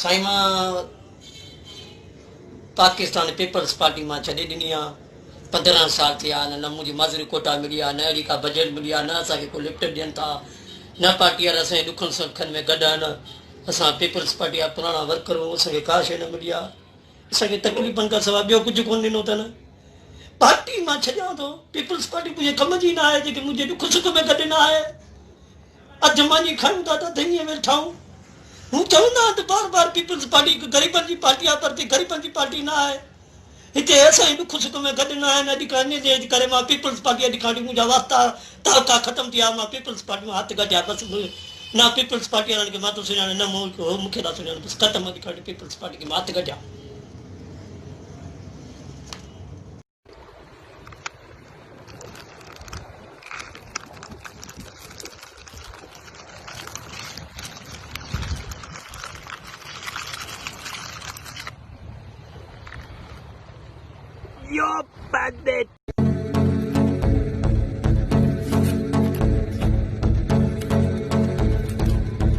साईं मां Pakistan peoples party मां छॾे ॾिनी आहे। 15 साल थिया न मुंहिंजी माज़ूरी कोटा मिली आहे, न अहिड़ी का बजट मिली आहे, न असांखे को लिफ्ट ॾियनि था, न पार्टी वारा असांजे ॾुखनि सुखनि में गॾु आहिनि। असां पीपल्स पार्टी जा पुराणा वर्कर आहियूं, असांखे का शइ न मिली आहे। असांखे तकलीफ़ुनि खां सवाइ ॿियो कुझु कोन ॾिनो अथनि। पार्टी मां छॾियां थो, पीपल्स पार्टी मुंहिंजे कम जी न आहे, जेके मुंहिंजे ॾुख सुख में गॾु न आहे। अधु मानी खयूं था त धनीअ में ठाऊं। हूँ चवंदा त बार बार पीपल्स पार्टी ग़रीबनि जी पार्टी आहे, पर ग़रीबनि जी पार्टी न आहे। हिते असांजे ॾुख सुख में गॾु न आहिनि। अॼु खां इन जे करे मां पीपल्स पार्टी अॼु खां मुंहिंजा वास्ता तालका ख़तमु थी विया। मां पीपल्स पार्टी में हथु गॾिया बसि। न पीपल्स पार्टी वारनि खे मां थो सुञाणे, न मूंखे था सुञाणे, बसि ख़तमु। अॼु खां पीपल्स पार्टी खे मां हथु गॾिया। Yo, bandit!